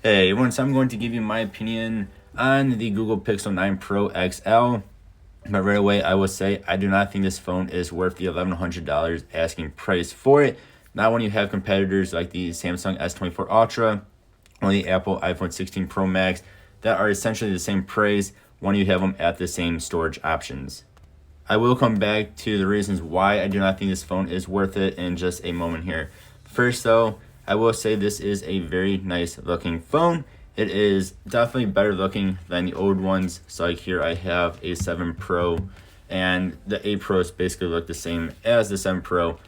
Hey everyone, so I'm going to give you my opinion on the Google Pixel 9 Pro XL. But right away, I will say I do not think this phone is worth the $1,100 asking price for it. Not when you have competitors like the Samsung S24 Ultra or the Apple iPhone 16 Pro Max that are essentially the same price when you have them at the same storage options. I will come back to the reasons why I do not think this phone is worth it in just a moment here. First though, I will say this is a very nice looking phone. It is definitely better looking than the old ones. So like here I have a 7 Pro and the 8 Pros basically look the same as the 7 Pro.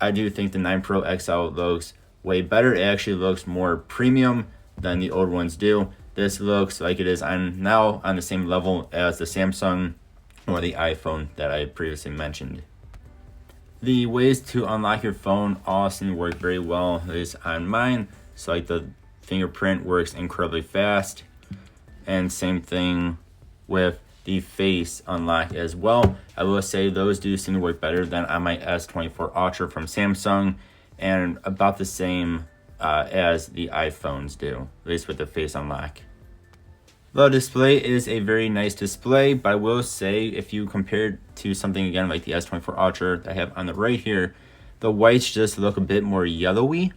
I do think the 9 Pro XL looks way better. It actually looks more premium than the old ones do. This looks like it is now on the same level as the Samsung or the iPhone that I previously mentioned. The ways to unlock your phone all seem to work very well, at least on mine. So like the fingerprint works incredibly fast, and same thing with the face unlock as well. I will say those do seem to work better than on my S24 Ultra from Samsung, and about the same as the iPhones do, at least with the face unlock. The display is a very nice display, but I will say if you compare it to something again like the S24 Ultra that I have on the right here, the whites just look a bit more yellowy.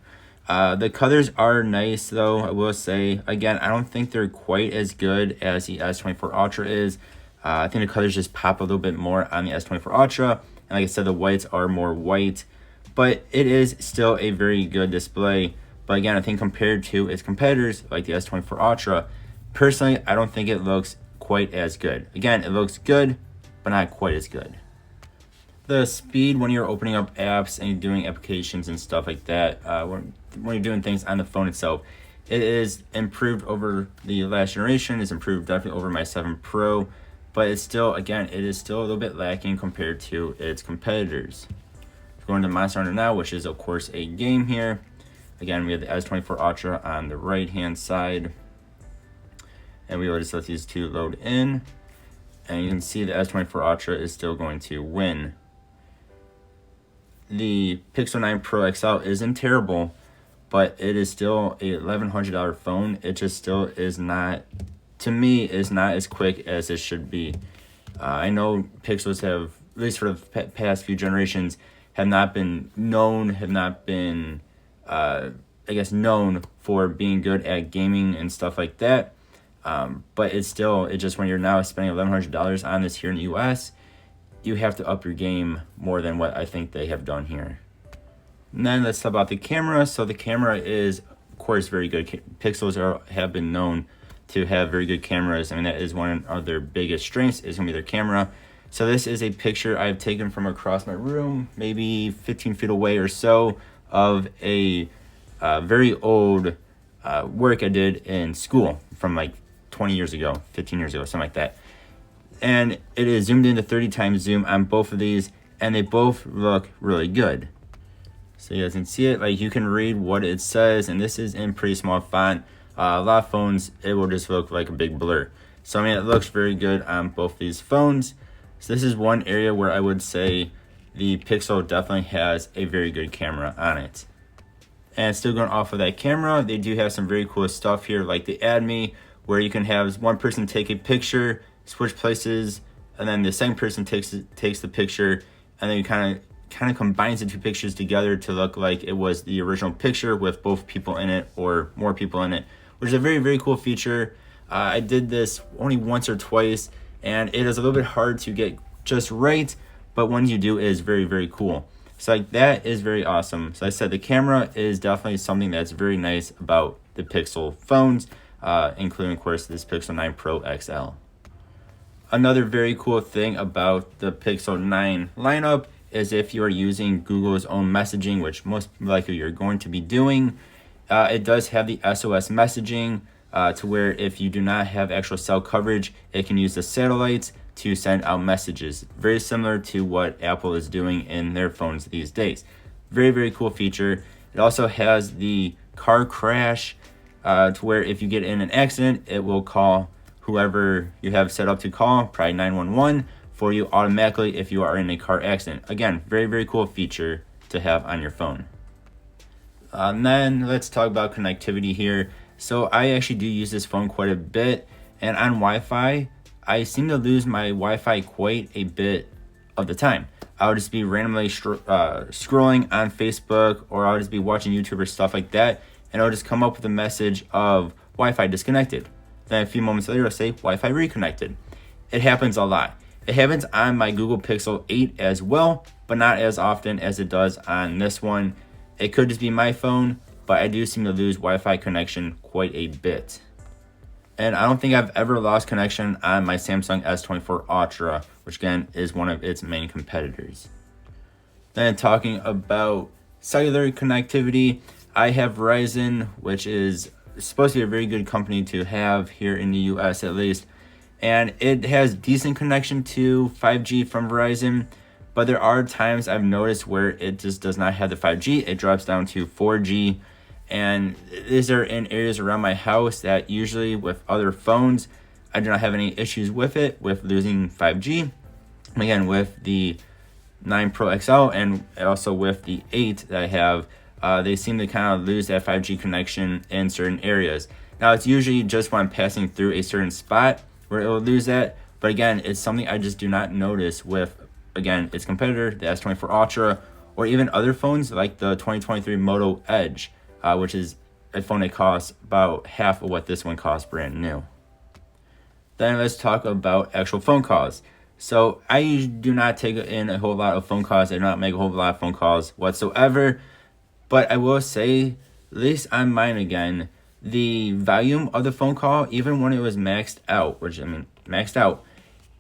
The colors are nice though, I will say. Again, I don't think they're quite as good as the S24 Ultra is. I think the colors just pop a little bit more on the S24 Ultra. And like I said, the whites are more white, but it is still a very good display. But again, I think compared to its competitors like the S24 Ultra, personally, I don't think it looks quite as good. Again, it looks good, but not quite as good. The speed when you're opening up apps and doing applications and stuff like that, when you're doing things on the phone itself, it is improved over the last generation. It's improved definitely over my 7 Pro, but it's still, again, it is still a little bit lacking compared to its competitors. Going to Monster Hunter now, which is of course a game here. Again, we have the S24 Ultra on the right hand side. And we will just let these two load in. And you can see the S24 Ultra is still going to win. The Pixel 9 Pro XL isn't terrible, but it is still a $1,100 phone. It just still is not, to me, is not as quick as it should be. I know Pixels have, at least for the past few generations, have not been known, known for being good at gaming and stuff like that. But it's just when you're now spending $1,100 on this here in the US, you have to up your game more than what I think they have done here. And then let's talk about the camera. So the camera is, of course, very good. Pixels have been known to have very good cameras. I mean, that is one of their biggest strengths, is going to be their camera. So this is a picture I've taken from across my room, maybe 15 feet away or so, of a very old work I did in school from like 20 years ago, 15 years ago, something like that. And it is zoomed into 30 times zoom on both of these, and they both look really good. So you guys can see it, like you can read what it says, and this is in pretty small font. A lot of phones, it will just look like a big blur. So I mean, it looks very good on both these phones. So this is one area where I would say the Pixel definitely has a very good camera on it. And still going off of that camera, they do have some very cool stuff here, like the AdMe, where you can have one person take a picture, switch places, and then the second person takes the picture, and then you kind of combines the two pictures together to look like it was the original picture with both people in it or more people in it, which is a very, very cool feature. I did this only once or twice, and it is a little bit hard to get just right, but when you do, it is very, very cool. So like that is very awesome. So I said the camera is definitely something that's very nice about the Pixel phones, including, of course, this Pixel 9 Pro XL. Another very cool thing about the Pixel 9 lineup is if you are using Google's own messaging, which most likely you're going to be doing, it does have the SOS messaging to where if you do not have actual cell coverage, it can use the satellites to send out messages. Very similar to what Apple is doing in their phones these days. Very, very cool feature. It also has the car crash to where if you get in an accident, it will call whoever you have set up to call, probably 911, for you automatically if you are in a car accident. Again, very, very cool feature to have on your phone. And then let's talk about connectivity here. So I actually do use this phone quite a bit, and on Wi-Fi, I seem to lose my Wi-Fi quite a bit of the time. I'll just be randomly scrolling on Facebook, or I'll just be watching YouTube or stuff like that, and it'll just come up with a message of Wi-Fi disconnected. Then a few moments later, it'll say Wi-Fi reconnected. It happens a lot. It happens on my Google Pixel 8 as well, but not as often as it does on this one. It could just be my phone, but I do seem to lose Wi-Fi connection quite a bit. And I don't think I've ever lost connection on my Samsung S24 Ultra, which again is one of its main competitors. Then talking about cellular connectivity, I have Verizon, which is supposed to be a very good company to have here in the US at least. And it has decent connection to 5G from Verizon, but there are times I've noticed where it just does not have the 5G. It drops down to 4G. And these are in areas around my house that usually with other phones, I do not have any issues with it, with losing 5G. Again, with the 9 Pro XL and also with the 8 that I have, they seem to kind of lose that 5G connection in certain areas. Now, it's usually just when I'm passing through a certain spot where it will lose that. But again, it's something I just do not notice with, again, its competitor, the S24 Ultra, or even other phones like the 2023 Moto Edge. Which is a phone that costs about half of what this one costs brand new. Then let's talk about actual phone calls. So I do not take in a whole lot of phone calls. I do not make a whole lot of phone calls whatsoever. But I will say, at least on mine again, the volume of the phone call, even when it was maxed out,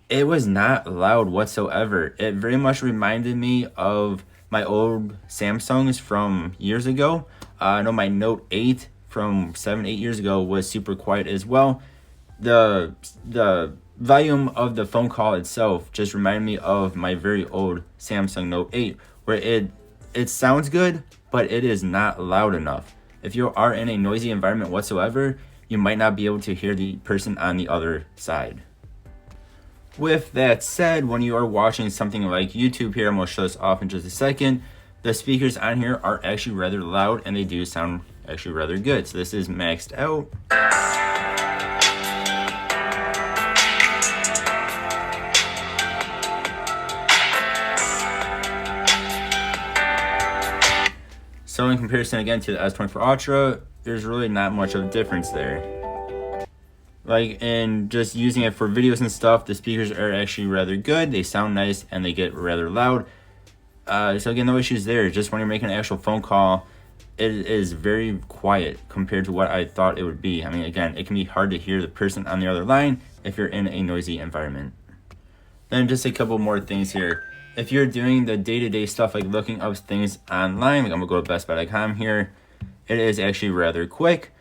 it was not loud whatsoever. It very much reminded me of my old Samsungs from years ago. I know my Note 8 from 7-8 years ago was super quiet as well. The volume of the phone call itself just reminded me of my very old Samsung Note 8, where it sounds good, but it is not loud enough. If you are in a noisy environment whatsoever, you might not be able to hear the person on the other side. With that said, when you are watching something like YouTube here, I'm going to show this off in just a second. The speakers on here are actually rather loud, and they do sound actually rather good. So this is maxed out. So in comparison again to the S24 Ultra, there's really not much of a difference there. Like, and just using it for videos and stuff, the speakers are actually rather good. They sound nice, and they get rather loud. So again, no issues there. Just when you're making an actual phone call, it is very quiet compared to what I thought it would be. I mean, again, it can be hard to hear the person on the other line if you're in a noisy environment. Then just a couple more things here. If you're doing the day-to-day stuff like looking up things online, like I'm gonna go to bestbuy.com here, it is actually rather quick.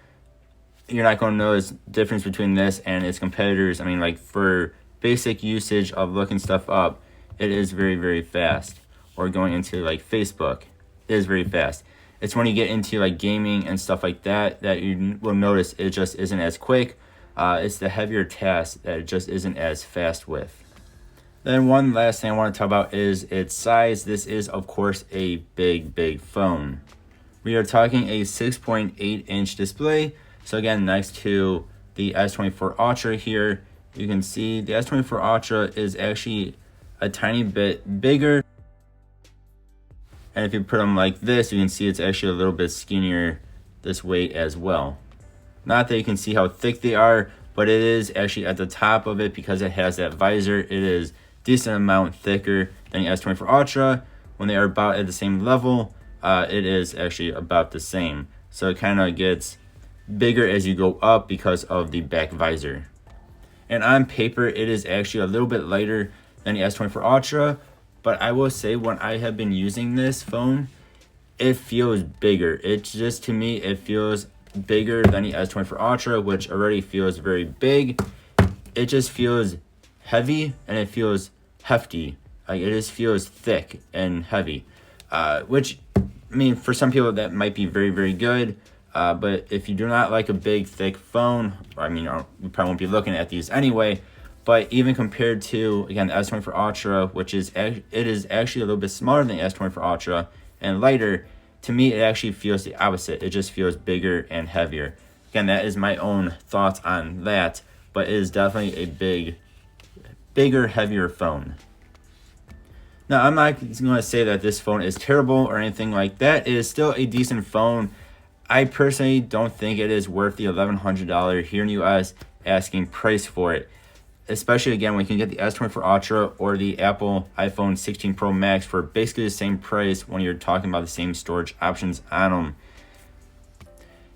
You're not going to notice difference between this and its competitors. I mean, like for basic usage of looking stuff up, it is very, very fast. Or going into like Facebook, it is very fast. It's when you get into like gaming and stuff like that you will notice it just isn't as quick. It's the heavier tasks that it just isn't as fast with. Then one last thing I want to talk about is its size. This is of course a big phone. We are talking a 6.8 inch display. So again, next to the S24 Ultra here, you can see the S24 Ultra is actually a tiny bit bigger. And if you put them like this, you can see it's actually a little bit skinnier this way as well. Not that you can see how thick they are, but it is actually at the top of it because it has that visor. It is decent amount thicker than the S24 Ultra. When they are about at the same level, it is actually about the same. So it kind of gets bigger as you go up because of the back visor. And on paper, it is actually a little bit lighter than the S24 Ultra. But I will say when I have been using this phone, it feels bigger. It's just, to me, it feels bigger than the S24 Ultra, which already feels very big. It just feels heavy and it feels hefty. Like it just feels thick and heavy. Which, I mean, for some people that might be very, very good. But if you do not like a big, thick phone, I mean, you probably won't be looking at these anyway. But even compared to, again, the S24 Ultra, which is actually a little bit smaller than the S24 Ultra and lighter, to me it actually feels the opposite. It just feels bigger and heavier. Again, that is my own thoughts on that, but it is definitely a bigger, heavier phone. Now, I'm not going to say that this phone is terrible or anything like that. It is still a decent phone. I personally don't think it is worth the $1,100 here in the US asking price for it. Especially, again, when you can get the S24 Ultra or the Apple iPhone 16 Pro Max for basically the same price when you're talking about the same storage options on them.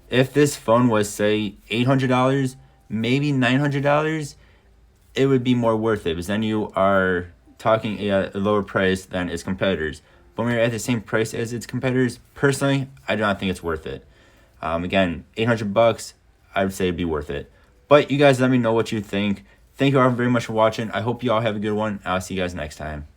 If this phone was, say, $800, maybe $900, it would be more worth it, because then you are talking a lower price than its competitors. But when you're at the same price as its competitors, personally, I do not think it's worth it. Again, $800, I would say it'd be worth it. But you guys let me know what you think. Thank you all very much for watching. I hope you all have a good one. I'll see you guys next time.